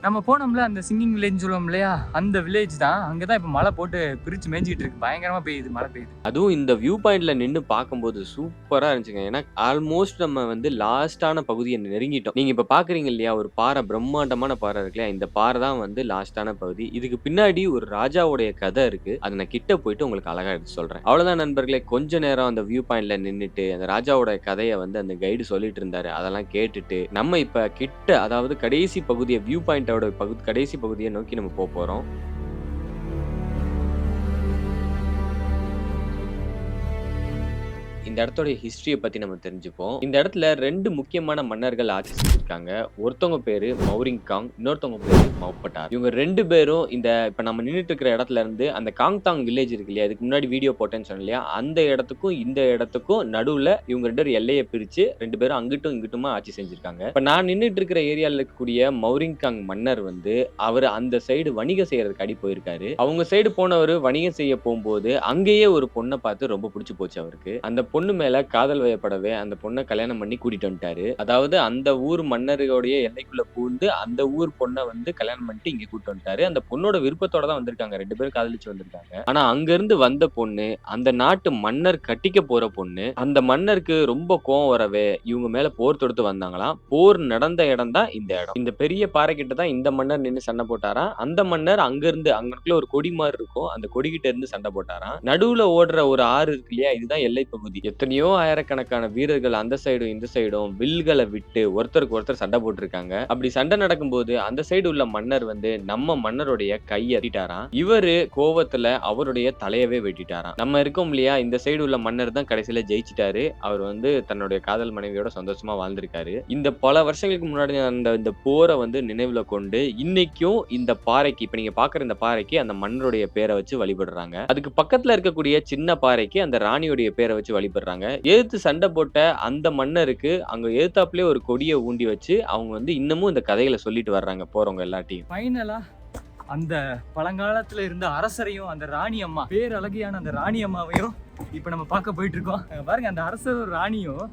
நம்ம போனோம்ல அந்த சிங்கிங் வில்லேஜ் சொல்லுவோம் இல்லையா, அந்த வில்லேஜ் தான். அங்கதான் இப்போ மழை போட்டு பிரிச்சு மேய்ஞ்சிட்டு இருக்கு. பயங்கரமா பெய்யுது, மழை பெய்யுது. அதுவும் இந்த வியூ பாயிண்ட்ல நின்று பார்க்கும்போது சூப்பரா இருந்துச்சுங்க. ஏன்னா ஆல்மோஸ்ட் நம்ம வந்து லாஸ்டான பகுதியை நெருங்கிட்டோம். நீங்க இப்ப பாக்குறீங்க இல்லையா, ஒரு பாறை, பிரம்மாண்டமான பாறை இருக்கு இல்லையா, இந்த பாறை தான் வந்து லாஸ்டான பகுதி. இதுக்கு பின்னாடி ஒரு ராஜாவுடைய கதை இருக்கு. அதை நான் கிட்ட போயிட்டு உங்களுக்கு அழகா எடுத்து சொல்றேன். அவ்வளவுதான் நண்பர்களே. கொஞ்ச நேரம் அந்த வியூ பாயிண்ட்ல நின்றுட்டு அந்த ராஜாவோட கதையை வந்து அந்த கைடு சொல்லிட்டு இருந்தாரு. அதெல்லாம் கேட்டுட்டு நம்ம இப்ப கிட்ட, அதாவது கடைசி பகுதியை, வியூ பாயிண்டோட கடைசி பகுதியை நோக்கி நம்ம போறோம். இந்த இடத்தோட ஹிஸ்டரியை பத்தி நம்ம தெரிஞ்சுப்போம். இந்த இடத்துல 2 முக்கியமான மன்னர்கள் ஆட்சி செஞ்சிருக்காங்க. ஒருத்தவங்க பேரு மௌரிங்காங், இன்னொருத்தவங்க பேரு மௌப்பட்டார். இவங்க 2 பேரும் இந்த இப்ப நம்ம நின்றுட்டு இருக்கிற இடத்துல இருந்து அந்த காங்தாங் வில்லேஜ் இருக்கு இல்லையா, இதுக்கு முன்னாடி வீடியோ போட்டேன்னு சொன்னேன் இல்லையா, அந்த இடத்துக்கும் இந்த இடத்துக்கும் நடுவுல இவங்க 2 பேரும் எல்லையை பிரிச்சு 2 பேரும் அங்கிட்டும் இங்கிட்டுமா ஆட்சி செஞ்சிருக்காங்க. இப்ப நான் நின்றுட்டு இருக்கிற ஏரியால இருக்கக்கூடிய மௌரிங்காங் மன்னர் வந்து அவர் அந்த சைடு வணிகம் செய்யறதுக்கு அடி போயிருக்காரு. அவங்க சைடு போனவர் வணிகம் செய்ய போகும்போது அங்கேயே ஒரு பொண்ணை பார்த்து ரொம்ப பிடிச்சு போச்சு அவருக்கு. அந்த பொண்ணு மேல காதல் வயப்படவே அந்த பொண்ணை கல்யாணம் பண்ணி கூட்டிட்டு வந்துட்டாரு. அதாவது அந்த ஊர் மன்னருடைய எல்லைக்குள்ள பூந்து அந்த ஊர் பொண்ணை வந்து கல்யாணம் பண்ணிட்டு இங்க கூட்டிட்டு வந்துட்டாரு. அந்த பொண்ணோட விருப்பத்தோட தான் வந்திருக்காங்க. 2 பேரும் காதலிச்சு வந்திருக்காங்க. ஆனா அங்க இருந்து வந்த பொண்ணு, அந்த நாட்டு மன்னர் கட்டிக்க போற பொண்ணு, அந்த மன்னருக்கு ரொம்ப கோவம் வரவே இவங்க மேல போர் தொடுத்து வந்தாங்களாம். போர் நடந்த இடம் தான் இந்த இடம். இந்த பெரிய பாறை கிட்ட தான் இந்த மன்னர் நின்று சண்டை போட்டாராம். அந்த மன்னர் அங்க இருந்து, அங்கக்குள்ள ஒரு கொடி மாதிரி இருக்கும், அந்த கொடி கிட்ட இருந்து சண்டை போட்டாராம். நடுவுல ஓடுற ஒரு ஆறு இருக்கு இல்லையா, இதுதான் எல்லை பகுதி. எத்தனையோ ஆயிரக்கணக்கான வீரர்கள் அந்த சைடும் இந்த சைடும் வில்களை விட்டு ஒருத்தருக்கு ஒருத்தர் சண்டை போட்டிருக்காங்க. அப்படி சண்டை நடக்கும்போது அந்த சைடு உள்ள மன்னர் வந்து நம்ம மன்னருடைய கையை வெட்டிட்டாராம். இவரு கோவத்துல அவருடைய தலையவே வெட்டிட்டாராம். நம்ம இருக்கோம் இல்லையா, இந்த சைடு உள்ள மன்னர் தான் கடைசியில ஜெயிச்சிட்டாரு. அவர் வந்து தன்னுடைய காதல் மனைவியோட சந்தோஷமா வாழ்ந்திருக்காரு. இந்த பல வருஷங்களுக்கு முன்னாடி இந்த போரை வந்து நினைவுல கொண்டு இன்னைக்கும் இந்த பாறைக்கு, இப்ப நீங்க பாக்குற இந்த பாறைக்கு அந்த மன்னருடைய பேரை வச்சு வழிபடுறாங்க. அதுக்கு பக்கத்துல இருக்கக்கூடிய சின்ன பாறைக்கு அந்த ராணியுடைய பேரை வச்சு வழிபடுறாங்க. எதிர்த்து சண்டை போட்ட அந்த மன்னருக்கு அங்க எதிர்த்தாப்புலயே ஒரு கொடியை ஊண்டி வச்சு அவங்க வந்து இன்னமும் இந்த கதைகளை சொல்லிட்டு வர்றாங்க போறவங்க எல்லாத்தையும். ஃபைனலா அந்த பழங்காலத்துல இருந்த அரசரையும் அந்த ராணி அம்மா, பேரழகியான அந்த ராணி அம்மாவையும் இப்ப நம்ம பார்க்க போயிட்டு இருக்கோம். பாருங்க, அந்த அரசரும் ராணியும்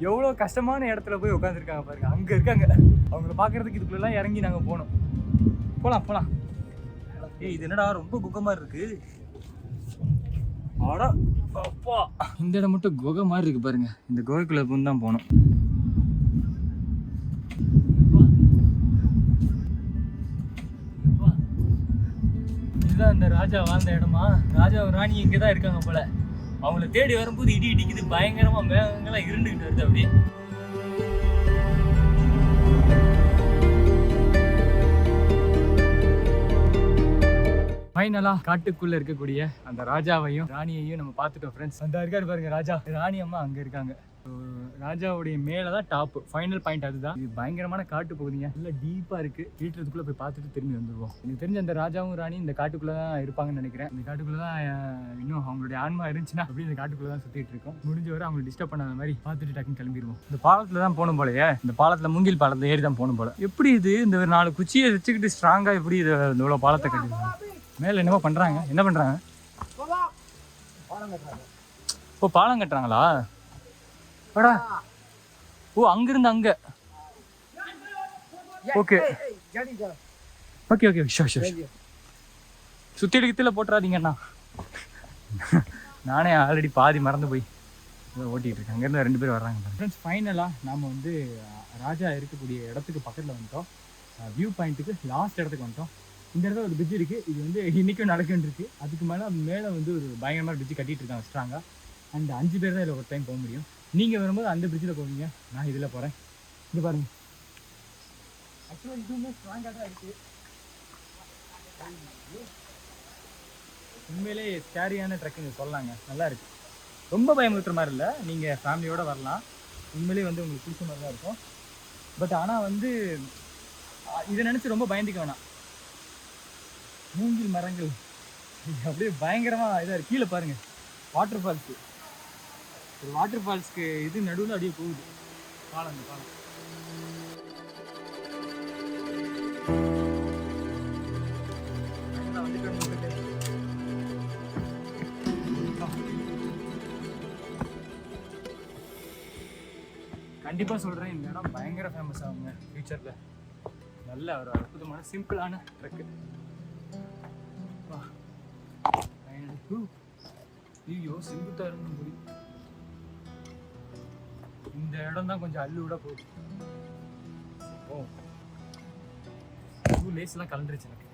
எவ்வளவு கஷ்டமான இடத்துல போய் உட்காந்துருக்காங்க பாருங்க. அங்க இருக்காங்க. அவங்கள பாக்குறதுக்கு இதுக்குள்ள இறங்கி நாங்க போனோம். போலாம். ஏய், இது என்னடா ரொம்ப குகமா இருக்கு. இந்த இடம் மட்டும் குகை மாதிரி இருக்கு பாருங்க. இந்த குகைக்குள்ள தான் போனோம். இதுதான் இந்த ராஜா வாழ்ந்த இடமா? ராஜா ராணி இங்கதான் இருக்காங்க போல. அவங்கள தேடி வரும்போது இடி இடிக்குது பயங்கரமா. மேகங்கள்லாம் இருண்டுகிட்டு வருது அப்படியே. ஃபைனலா காட்டுக்குள்ள இருக்கக்கூடிய அந்த ராஜாவையும் ராணியையும் நம்ம பார்த்துட்டோம் ஃப்ரெண்ட்ஸ். அந்த இருக்காரு பாருங்க ராஜா, ராணி அம்மா அங்க இருக்காங்க. ராஜாவுடைய மேலதான் டாப் ஃபைனல் பாயிண்ட். அதுதான் இது. பயங்கரமான காட்டு பகுதிங்க, நல்லா டீப்பா இருக்கு. வீட்டுக்குள்ள போய் பார்த்துட்டு திரும்பி வந்துருவோம். எனக்கு தெரிஞ்ச அந்த ராஜாவும் ராணியும் இந்த காட்டுக்குள்ளதான் இருப்பாங்கன்னு நினைக்கிறேன். இந்த காட்டுக்குள்ளதான் இன்னும் அவங்களுடைய ஆன்மா இருந்துச்சுன்னா அப்படி இந்த காட்டுக்குள்ளதான் சுத்திட்டு இருக்கோம். முடிஞ்ச வரை அவங்களை டிஸ்டர்ப் பண்ணாத மாதிரி பார்த்துட்டு டக்குன்னு கிளம்பிடுவோம். இந்த பாலத்துல தான் போகணும் போலயே. இந்த பாலத்துல மூங்கில் பாலத்தை ஏறி தான் போகணும் போல. எப்படி இது இந்த 4 குச்சியை வச்சுக்கிட்டு ஸ்ட்ராங்கா எப்படி இது இவ்வளவு பாலத்தை கட்டி மேல என்னமோ பண்றாங்க? என்ன பண்றாங்க? ஓ, பாலம் கட்டுறாங்களா? ஓ, அங்கிருந்து அங்க. ஓகே ஓகே ஓகே ஷோ சுத்தி எடுக்கத்துல போட்டுறாதீங்கண்ணா. நானே ஆல்ரெடி பாதி மறந்து போய் ஓட்டிட்டு இருக்கேன். அங்கேருந்து 2 பேர் வர்றாங்க ஃப்ரெண்ட்ஸ். ஃபைனலாக நாம் வந்து ராஜா இருக்கக்கூடிய இடத்துக்கு பக்கத்தில் வந்துட்டோம். வியூ பாயிண்ட்டுக்கு லாஸ்ட் இடத்துக்கு வந்துட்டோம். இந்த இடத்துல ஒரு பிரிட்ஜ் இருக்குது. இது வந்து இன்றைக்கும் நடக்குன்னு இருக்குது. அதுக்கு மேலே வந்து ஒரு பயங்கரமாக பிரிட்ஜ் கட்டிகிட்டு இருக்காங்க ஸ்ட்ராங்காக. அண்ட் 5 பேர் தான் இதில் ஒரு டைம் போக முடியும். நீங்கள் வரும்போது அந்த பிரிட்ஜில் போவீங்க, நான் இதில் போகிறேன். இது பாருங்கள், ஆக்சுவலாக இதுவுமே ஸ்ட்ராங்காக தான் இருக்குது. உண்மையிலே ஸ்கேரியான ட்ரெக்கிங் சொல்லலாங்க. நல்லா இருக்குது. ரொம்ப பயமுறுத்துற மாதிரி இல்லை. நீங்கள் ஃபேமிலியோடு வரலாம். உண்மையிலேயே வந்து உங்களுக்கு பிடிச்ச மாதிரி தான் இருக்கும். பட் ஆனால் வந்து இதை நினச்சி ரொம்ப பயந்துக்க வேணாம். மூங்கில் மரங்கள் அப்படியே பயங்கரமாக இதாக கீழே பாருங்கள், வாட்டர் ஃபால்ஸு. ஒரு வாட்டர் ஃபால்ஸ்க்கு இது நடுவில் அப்படியே போகுது பாலம். அந்த பாலம் கண்டிப்பாக சொல்கிறேன், இந்த இடம் பயங்கர ஃபேமஸ் ஆகுங்க ஃபியூச்சரில். நல்ல ஒரு அற்புதமான சிம்பிளான ட்ரக்கு. ஐயோ செங்குத்தாருன்னு போய் இந்த இடம் தான் கொஞ்சம் அள்ளு விட போகுது. ஓ லேஸ்லாம் கலந்துருச்சு எனக்கு.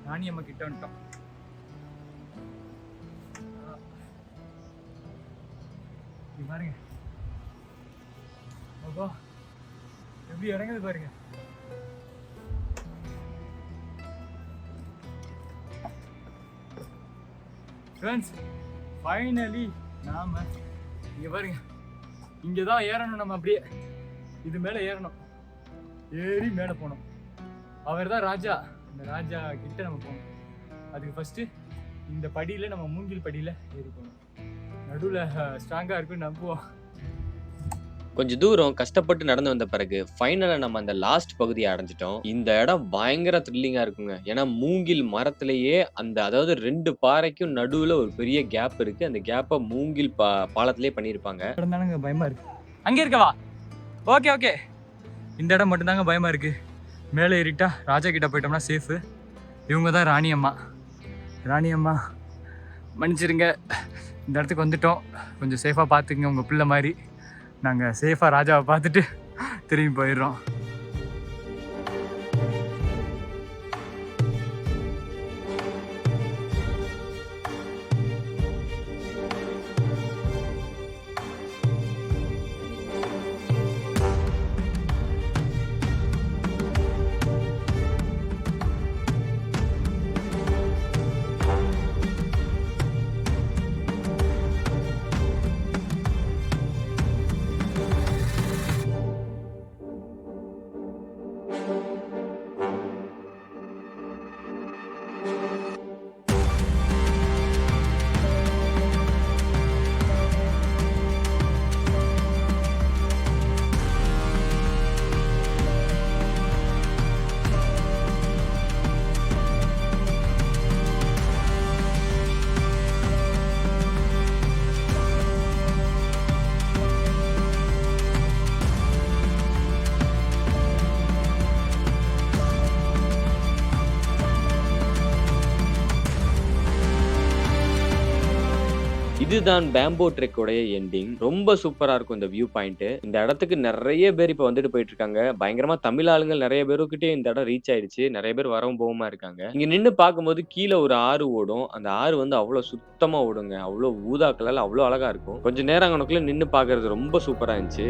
ராணி அம்மா கிட்ட வந்துட்டோம். பாருங்க அப்பா எப்படி இறங்குது பாருங்க. ஃப்ரெண்ட்ஸ் ஃபைனலி நாம இங்க பாருங்க, இங்கே தான் ஏறணும். நம்ம அப்படியே இது மேலே ஏறணும், ஏறி மேலே போகணும். அவர் தான் ராஜா. இந்த ராஜா கிட்ட நம்ம போகணும். அதுக்கு ஃபர்ஸ்ட் இந்த படியில் நம்ம மூங்கில் படியில் ஏறி போகணும். நடுவில் ஸ்ட்ராங்காக இருக்குன்னு நம்புவோம். கொஞ்சம் தூரம் கஷ்டப்பட்டு நடந்து வந்த பிறகு ஃபைனலா நம்ம அந்த லாஸ்ட் பகுதியை அடைஞ்சிட்டோம். இந்த இடம் பயங்கர த்ரில்லிங்கா இருக்குங்க. ஏன்னா மூங்கில் மரத்திலேயே அதாவது 2 பாறைக்கும் நடுவுல ஒரு பெரிய கேப் இருக்கு. அந்த கேப்பை மூங்கில் பாலத்திலே பண்ணியிருப்பாங்க. தானங்க பயமா இருக்கு. அங்கே இருக்கவா? Okay okay. இந்த இடம் மட்டும்தாங்க பயமா இருக்கு. மேலே ஏறிட்டா ராஜா கிட்ட போயிட்டோம்னா சேஃபு. இவங்க தான் ராணி அம்மா. ராணி அம்மா மன்னிச்சிருங்க, இந்த இடத்துக்கு வந்துட்டோம். கொஞ்சம் சேஃபாக பார்த்துக்குங்க உங்கள் பிள்ளை மாதிரி. நாங்கள் சேஃபாக ராஜாவை பார்த்துட்டு திரும்பி போயிடுறோம். இதுதான் பேம்போ ட்ரெக்கோடைய எண்டிங். ரொம்ப சூப்பரா இருக்கும் இந்த வியூ பாயிண்ட். இந்த இடத்துக்கு நிறைய பேர் இப்ப வந்துட்டு போயிட்டு இருக்காங்க. பயங்கரமா தமிழ் ஆளுங்கள் நிறைய பேருக்கிட்டே இந்த இடம் ரீச் ஆயிடுச்சு. நிறைய பேர் வரவும் போகமா இருக்காங்க. இங்க நின்று பார்க்கும்போது கீழே ஒரு ஆறு ஓடும். அந்த ஆறு வந்து அவ்வளவு சுத்தமா ஓடுங்க. அவ்வளவு ஊதா கலர்ல அவ்வளவு அழகா இருக்கும். கொஞ்சம் நேரம் அங்கனக்குள்ள நின்று பாக்குறது ரொம்ப சூப்பரா இருந்துச்சு.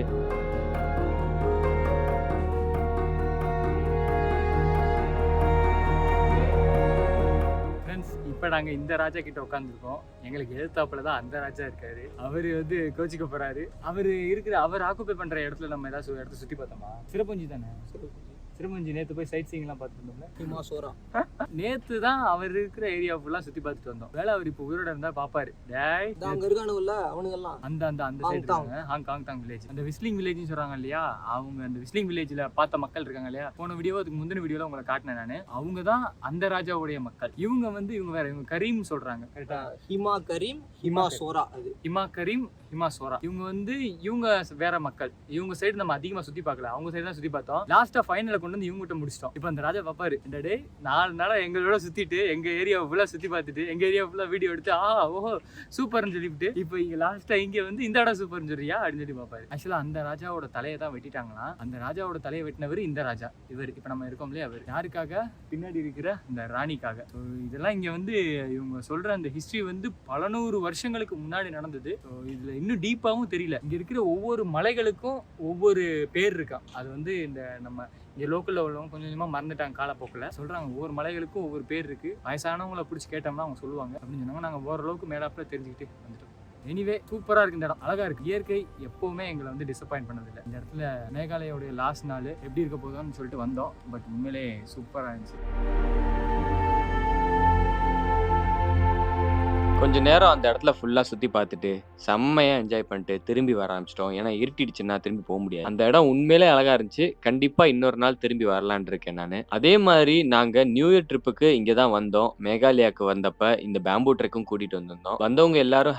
இப்போ நாங்கள் இந்த ராஜா கிட்ட உட்காந்துருக்கோம். எங்களுக்கு எதிர்த்தாப்புல தான் அந்த ராஜா இருக்காரு. அவர் வந்து கோச்சிக்க போறாரு. அவர் ஆக்குப்பை பண்ற இடத்துல நம்ம ஏதாச்சும் இடத்த சுத்தி பார்த்தோமா? சிறப்பஞ்சி தானே? சிறப்பஞ்சி நேற்று போய் சைட் சீங்லாம் பார்த்துட்டு இருந்தோம்ல. நேற்று தான் அவர் இருக்கிற ஏரியா ஃபுல்லாக சுற்றி பார்த்துட்டு வந்தோம். வேலை அவர் இப்போ உயிரோட இருந்தால் பார்ப்பாரு. அந்த அந்த அந்த சைடு இருக்காங்க, ஹாங்காங் வில்லேஜ். அந்த விஸ்லிங் வில்லேஜ்னு சொல்கிறாங்க இல்லையா, அவங்க அந்த விஸ்லிங் வில்லேஜில் பார்த்த மக்கள் இருக்காங்க இல்லையா, போன வீடியோ அதுக்கு முந்தின வீடியோவில் உங்களை காட்டினேன் நான். அவங்க தான் அந்த ராஜாவுடைய மக்கள். இவங்க வந்து இவங்க வேற, இவங்க கரீம் சொல்கிறாங்க. கரெக்டா? ஹிமா கரீம் ஹிமா சோரா. இவங்க வந்து இவங்க வேற மக்கள். இவங்க சைடு நம்ம அதிகமாக சுற்றி பார்க்கல, அவங்க சைடு தான் சுற்றி பார்த்தோம். லாஸ்ட்டாக ஃபைனலில் கொண்டு வந்து இவங்க கிட்ட முடிச்சிட்டோம். இப்போ அந்த ராஜா பாப்பாரு, இந்த டே 4 நாளாக எங்களோட சுற்றிட்டு எங்கள் ஏரியாவை ஃபுல்லாக சுற்றி பார்த்துட்டு எங்கள் ஏரியா ஃபுல்லாக வீடியோ எடுத்து ஓஹோ சூப்பர்னு சொல்லிவிட்டு இப்போ இங்கே லாஸ்ட்டாக இங்கே வந்து இந்த இடம் சூப்பர்னு சொல்றியா அப்படின்னு சொல்லி பார்ப்பாரு. ஆக்சுவலாக அந்த ராஜாவோட தலையை தான் வெட்டிட்டாங்களாம். அந்த ராஜாவோட தலையை வெட்டினவர் இந்த ராஜா. இவர் இப்போ நம்ம இருக்கோம் இல்லையா, அவர் யாருக்காக? பின்னாடி இருக்கிற இந்த ராணிக்காக. ஸோ இதெல்லாம் இங்கே வந்து இவங்க சொல்கிற அந்த ஹிஸ்ட்ரி வந்து பல 100 வருஷங்களுக்கு முன்னாடி நடந்தது. ஸோ இதில் இன்னும் டீப்பாகவும் தெரியல. இங்கே இருக்கிற ஒவ்வொரு மலைகளுக்கும் ஒவ்வொரு பேர் இருக்கான். அது வந்து இந்த நம்ம இங்கே லோக்கலில் உள்ளவங்க கொஞ்சம் கொஞ்சமாக மறந்துட்டாங்க காலப்போக்கில். சொல்கிறாங்க ஒவ்வொரு மலைகளுக்கும் ஒவ்வொரு பேர் இருக்குது. வயசானவங்களை பிடிச்சி கேட்டோம்னா அவங்க சொல்லுவாங்க அப்படின்னு சொன்னாங்க. நாங்கள் ஓரளவுக்கு மேலாப்பில் தெரிஞ்சுக்கிட்டு வந்துட்டோம். எனிவே சூப்பரா இருக்கு இந்த இடம், அழகா இருக்கு. இயற்கை எப்பவுமே எங்களை வந்து டிசப்பாயிண்ட் பண்ணதில்லை. இந்த இடத்துல மேகாலயோடைய லாஸ்ட் நாள் எப்படி இருக்க போதோன்னு சொல்லிட்டு வந்தோம். பட் உண்மையிலே சூப்பரா இருந்துச்சு. கொஞ்ச நேரம் அந்த இடத்துல ஃபுல்லா சுத்தி பார்த்துட்டு செம்மையா என்ஜாய் பண்ணிட்டு திரும்பி வர ஆரம்பிச்சிட்டோம். ஏன்னா இருட்டிடுச்சுன்னா திரும்பி போக முடியாது. அந்த இடம் உண்மையிலே அழகா இருந்துச்சு. கண்டிப்பா இன்னொரு நாள் திரும்பி வரலான்னு இருக்கேன் நானு. அதே மாதிரி நாங்க நியூ இயர் ட்ரிப்புக்கு இங்க தான் வந்தோம். மேகாலயாக்கு வந்தப்ப இந்த பேம்பூ ட்ரெக்கும் கூட்டிட்டு வந்திருந்தோம். வந்தவங்க எல்லாரும்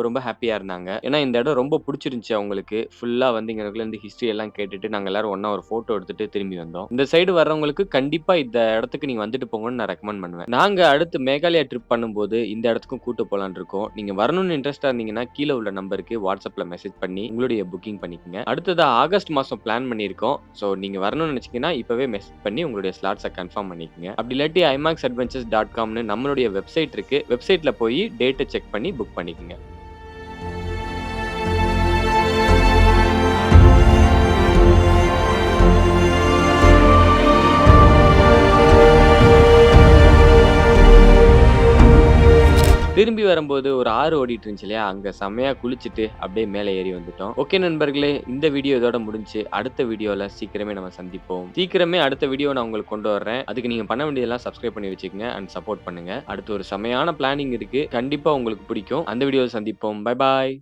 ரொம்ப ஹாப்பியா இருந்தாங்க. ஏன்னா இந்த இடம் ரொம்ப பிடிச்சிருந்துச்சு அவங்களுக்கு. ஃபுல்லா வந்து இங்க இருந்து ஹிஸ்டரி எல்லாம் கேட்டுட்டு நாங்க எல்லாரும் ஒண்ணா ஒரு போட்டோ எடுத்துட்டு திரும்பி வந்தோம். இந்த சைடு வர்றவங்களுக்கு கண்டிப்பா இந்த இடத்துக்கு நீங்க வந்துட்டு போங்கன்னு நான் ரெக்கமெண்ட் பண்ணுவேன். நாங்க அடுத்து மேகாலயா ட்ரிப் பண்ணும்போது இந்த இடத்துக்கும் கூட்டு போலான்னு இருக்கோம். நீங்க வரணும்னு இன்ட்ரெஸ்டா இருந்தீங்கன்னா கீழே உள்ள நம்பருக்கு வாட்ஸ்அப்ல மெசேஜ் பண்ணி உங்களுடைய புக்கிங் பண்ணிக்கங்க. அடுத்ததா ஆகஸ்ட் மாசம் பிளான் பண்ணியிருக்கோம். ஸோ நீங்க வரணும்னு நினைச்சீங்கன்னா இப்பவே மெசேஜ் பண்ணி உங்களுடைய ஸ்லாட்ஸை கன்ஃபார்ம் பண்ணிக்கங்க. அப்படி இல்லாட்டி imaxadventures.comனு நம்மளுடைய வெப்சைட் இருக்கு. வெப்சைட்ல போய் டேட்டை செக் பண்ணி புக் பண்ணிக்கங்க. திரும்பி வரும்போது ஒரு ஆறு ஓடிட்டு இருந்துச்சு இல்லையா, அங்க செம்மையா குளிச்சுட்டு அப்படியே மேலே ஏறி வந்துட்டோம். ஓகே நண்பர்களே, இந்த வீடியோ இதோட முடிஞ்சு. அடுத்த வீடியோல சீக்கிரமே நம்ம சந்திப்போம். சீக்கிரமே அடுத்த வீடியோ நான் உங்களுக்கு கொண்டு வர்றேன். அதுக்கு நீங்க பண்ண வேண்டியதெல்லாம் சப்ஸ்கிரைப் பண்ணி வச்சுக்கங்க அண்ட் சப்போர்ட் பண்ணுங்க. அடுத்து ஒரு செமையான பிளானிங் இருக்கு, கண்டிப்பா உங்களுக்கு பிடிக்கும். அந்த வீடியோவில் சந்திப்போம். Bye bye.